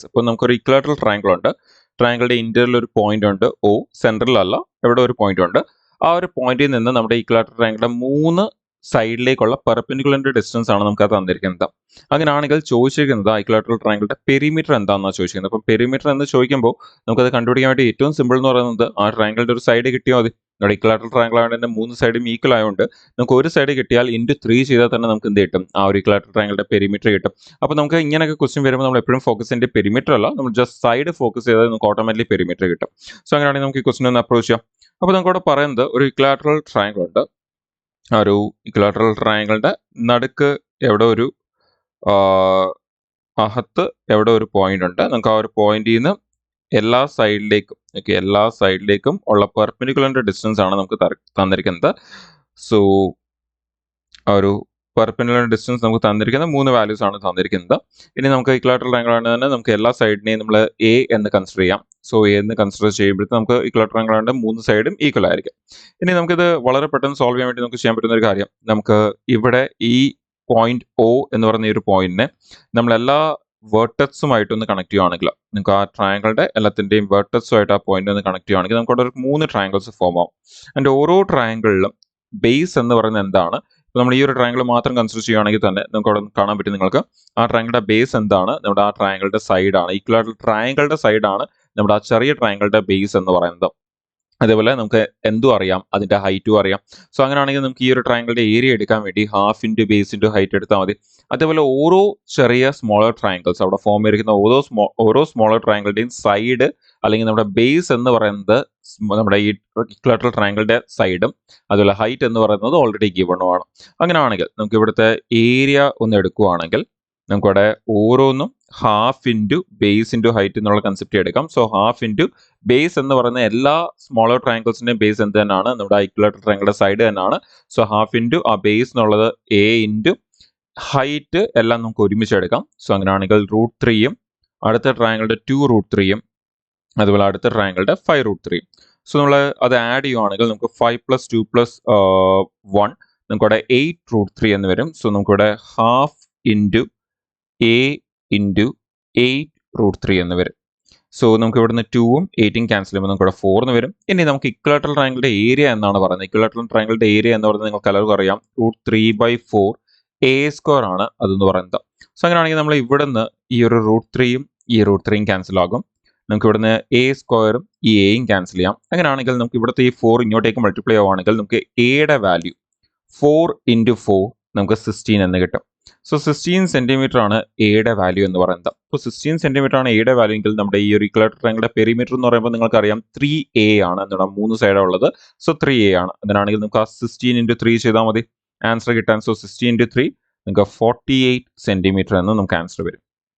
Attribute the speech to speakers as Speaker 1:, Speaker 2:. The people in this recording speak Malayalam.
Speaker 1: ഇപ്പോൾ നമുക്കൊരു ഇക്വലാറ്ററൽ ട്രയാങ്കിൾ ഉണ്ട്. ട്രയാങ്കിളിന്റെ ഇന്ററിൽ ഒരു പോയിന്റ് ഉണ്ട് O, സെൻട്രലല്ല, എവിടെ ഒരു പോയിന്റ് ഉണ്ട്. ആ ഒരു പോയിന്റിൽ നിന്ന് നമ്മുടെ ഇക്വലാറ്ററൽ ട്രയാങ്കിളിന്റെ 3 സൈഡിലേക്കുള്ള പെർപെൻഡിക്കുലറിന്റെ ഡിസ്റ്റൻസ് ആണ് നമുക്ക് തന്നിരിക്കുന്നത്. അങ്ങനെയാണെങ്കിൽ ചോദിച്ചിരിക്കുന്നത് ഇക്വലാറ്ററൽ ട്രയാങ്കിളിന്റെ പെരിമീറ്റർ എന്താണെന്നാണ് ചോദിച്ചിരിക്കുന്നത്. അപ്പോൾ പെരിമീറ്റർ എന്ന് ചോദിക്കുമ്പോൾ നമുക്കത് കണ്ടുപിടിക്കാൻ വേണ്ടി ഏറ്റവും സിമ്പിൾ എന്ന് പറയുന്നത് ആ ട്രയാങ്കിളിന്റെ ഒരു സൈഡ് കിട്ടിയാൽ മതി. നമ്മുടെ ഇക്വലാറ്ററൽ ട്രയാങ്കിൾ ആയതുകൊണ്ട് തന്നെ 3 സൈഡും ഈക്വൽ ആയതുകൊണ്ട് നമുക്ക് ഒരു സൈഡ് കിട്ടിയാൽ ഇൻറ്റു 3 ചെയ്താൽ തന്നെ നമുക്ക് എന്ത് കിട്ടും, ആ ഒരു ഇക്വലാറ്ററൽ ട്രയാങ്കിളിന്റെ പെരിമീറ്റർ കിട്ടും. അപ്പോൾ നമുക്ക് ഇങ്ങനെയൊക്കെ ക്വസ്റ്റ്യൻ വരുമ്പോൾ നമ്മൾ എപ്പോഴും ഫോക്കസ് ചെയ്യേണ്ട പെരിമീറ്റർ അല്ല, നമ്മൾ ജസ്റ്റ് സൈഡ് ഫോക്കസ് ചെയ്താൽ നമുക്ക് ഓട്ടോമാറ്റിക്കലി പെരിമീറ്റർ കിട്ടും. സോ അങ്ങനെയാണെങ്കിൽ നമുക്ക് ഈ ക്വസ്റ്റ്യൻ ഒന്ന് അപ്രോച്ച് ചെയ്യാം. അപ്പോൾ നമുക്കവിടെ പറയുന്നത് ഒരു ഇക്വലാറ്ററൽ ട്രയാങ്കിൾ ഉണ്ട്. ആ ഒരു ഇക്വലാറ്ററൽ ട്രയാങ്കിളിന്റെ നടുക്ക് എവിടെ ഒരു അകത്ത് എവിടെ ഒരു പോയിന്റ് ഉണ്ട്. നമുക്ക് ആ ഒരു പോയിന്റിൽ നിന്ന് എല്ലാ സൈഡിലേക്കും ഉള്ള പെർപെൻഡിക്കുലറിന്റെ ഡിസ്റ്റൻസ് ആണ് നമുക്ക് തന്നിരിക്കുന്നത്. സോ ആ ഒരു പെർപെൻഡിക്കുലർ ഡിസ്റ്റൻസ് നമുക്ക് തന്നിരിക്കുന്ന 3 വാല്യൂസ് ആണ് തന്നിരിക്കുന്നത്. ഇനി നമുക്ക് ഇക്വലാറ്ററൽ ട്രയാങ്കിൾ ആണ് തന്നെ നമുക്ക് എല്ലാ സൈഡിനെയും നമ്മൾ A എന്ന് കൺസിഡർ ചെയ്യാം. സോ A എന്ന് കൺസിഡർ ചെയ്യുമ്പോഴത്തേക്ക് നമുക്ക് ഇക്വലാറ്ററൽ ട്രയാങ്കിൾ ആണ് 3 സൈഡും ഈക്വൽ ആയിരിക്കും. ഇനി നമുക്കിത് വളരെ പെട്ടെന്ന് സോൾവ് ചെയ്യാൻ വേണ്ടി നമുക്ക് ചെയ്യാൻ പറ്റുന്ന ഒരു കാര്യം, നമുക്ക് ഇവിടെ ഈ പോയിന്റ് O എന്ന് പറയുന്ന ഈ ഒരു പോയിന്റിനെ നമ്മൾ എല്ലാ വേർട്ടക്സുമായിട്ട് ഒന്ന് കണക്ട് ചെയ്യുകയാണെങ്കിൽ, നിങ്ങൾക്ക് ആ ട്രയാങ്കിളുടെ എല്ലാത്തിൻ്റെയും വേർട്ടക്സുമായിട്ട് ആ പോയിന്റ് ഒന്ന് കണക്ട് ചെയ്യുകയാണെങ്കിൽ നമുക്ക് അവിടെ ഒരു 3 ട്രയാങ്കിൾസ് ഫോം ആവും. അതിൻ്റെ ഓരോ ട്രയാങ്കിളിലും ബേസ് എന്ന് പറയുന്നത് എന്താണ്, ഇപ്പോൾ നമ്മൾ ഈ ഒരു ട്രയാങ്കിൾ മാത്രം കൺസിഡർ ചെയ്യുകയാണെങ്കിൽ തന്നെ നമുക്ക് അവിടെ കാണാൻ പറ്റും നിങ്ങൾക്ക് ആ ട്രയാങ്കിളുടെ ബേസ് എന്താണ്, നമ്മുടെ ആ ട്രയാങ്കിളുടെ സൈഡാണ്, ഇക്വലാറ്ററൽ ട്രയാങ്കിളുടെ സൈഡാണ് നമ്മുടെ ആ ചെറിയ ട്രയാങ്കിളുടെ ബേസ് എന്ന് പറയുന്നത്. അതേപോലെ നമുക്ക് എന്തും അറിയാം, അതിന്റെ ഹൈറ്റും അറിയാം. സോ അങ്ങനെയാണെങ്കിൽ നമുക്ക് ഈ ഒരു ട്രയാങ്കിളിന്റെ ഏരിയ എടുക്കാൻ വേണ്ടി half into base into height എടുത്താൽ മതി. അതേപോലെ ഓരോ ചെറിയ സ്മോളർ ട്രയാങ്കിൾസ് അവിടെ ഫോം ചെയ്തിരിക്കുന്ന ഓരോ സ്മോളർ ട്രയാങ്കിളിന്റെയും സൈഡ് അല്ലെങ്കിൽ നമ്മുടെ ബേസ് എന്ന് പറയുന്നത് നമ്മുടെ ഈ ഇക്വലാറ്ററൽ ട്രയാങ്കിളിന്റെ സൈഡും അതുപോലെ ഹൈറ്റ് എന്ന് പറയുന്നത് ഓൾറെഡി ഗിവണുമാണ്. അങ്ങനെയാണെങ്കിൽ നമുക്ക് ഇവിടുത്തെ ഏരിയ ഒന്ന് എടുക്കുകയാണെങ്കിൽ നമുക്കിവിടെ ഓരോന്നും half into base into height എന്നുള്ള കൺസെപ്റ്റ് എടുക്കാം. സോ ഹാഫ് ഇൻറ്റു ബേസ് എന്ന് പറയുന്ന എല്ലാ സ്മോളർ ട്രയാങ്കിൾസിന്റെയും ബേസ് എന്ത് തന്നെയാണ്, നമ്മുടെ ഇക്വലാറ്ററൽ ട്രയാങ്കിളുടെ സൈഡ് തന്നെയാണ്. സോ ഹാഫ് ഇൻറ്റു ആ ബേസ് എന്നുള്ളത് A ഇൻറ്റു ഹൈറ്റ് എല്ലാം നമുക്ക് ഒരുമിച്ച് എടുക്കാം. സോ അങ്ങനെയാണെങ്കിൽ √3യും അടുത്ത ട്രയാങ്കിളുടെ 2√3യും അതുപോലെ അടുത്ത ട്രയാങ്കിളുടെ 5√3യും. സോ നമ്മൾ അത് ആഡ് ചെയ്യുവാണെങ്കിൽ നമുക്ക് 5 + 2 + 1 നമുക്കിവിടെ 8√3 എന്ന് വരും. സോ നമുക്കിവിടെ ഹാഫ് ഇൻറ്റു A ഇൻറ്റു 8√3 എന്ന് വരും. സോ നമുക്ക് ഇവിടുന്ന് 2ഉം 8ഉം ക്യാൻസൽ ചെയ്യുമ്പോൾ നമുക്ക് ഇവിടെ 4 എന്ന് വരും. ഇനി നമുക്ക് ഇക്വലാറ്ററൽ ട്രയാങ്കിളുടെ ഏരിയ എന്നാണ് പറയുന്നത്. ഇക്വലാറ്ററൽ ട്രയാങ്കിളുടെ ഏരിയ എന്ന് പറയുന്നത് നിങ്ങൾക്ക് എല്ലാവർക്കും അറിയാം, √3/4 A² ആണ് അതെന്ന് പറയുന്നത്. സോ അങ്ങനെയാണെങ്കിൽ നമ്മൾ ഇവിടുന്ന് ഈ ഒരു √3യും ഈ √3യും ക്യാൻസൽ ആകും. നമുക്ക് ഇവിടുന്ന് A² ഈ Aയും ക്യാൻസൽ ചെയ്യാം. അങ്ങനെയാണെങ്കിൽ നമുക്ക് ഇവിടുത്തെ ഈ 4 ഇങ്ങോട്ടേക്ക് മൾട്ടിപ്ലൈ ആവുകയാണെങ്കിൽ നമുക്ക് Aയുടെ വാല്യൂ 4 × 4 നമുക്ക് 16 എന്ന് കിട്ടും. സോ 16 സെന്റിമീറ്റർ ആണ് Aയുടെ വാല്യൂ എന്ന് പറയുന്നത്. അപ്പോൾ 16 സെന്റിമീറ്റർ ആണ് Aയുടെ വാല്യൂ എങ്കിൽ നമ്മുടെ ഈ ഒരു ഇക്വലാറ്ററൽ ട്രയാങ്കിളിന്റെ പെരിമീറ്റർ എന്ന് പറയുമ്പോൾ നിങ്ങൾക്കറിയാം 3A ആണ് എന്നുള്ള 3 സൈഡാണ് ഉള്ളത്. സോ 3A ആണ്. അങ്ങനെയാണെങ്കിൽ നമുക്ക് ആ 16 × 3 ചെയ്താൽ മതി ആൻസർ കിട്ടാൻ. സോ 16 × 3 നിങ്ങൾക്ക് 48 സെന്റിമീറ്റർ എന്ന് നമുക്ക് ആൻസർ വരും.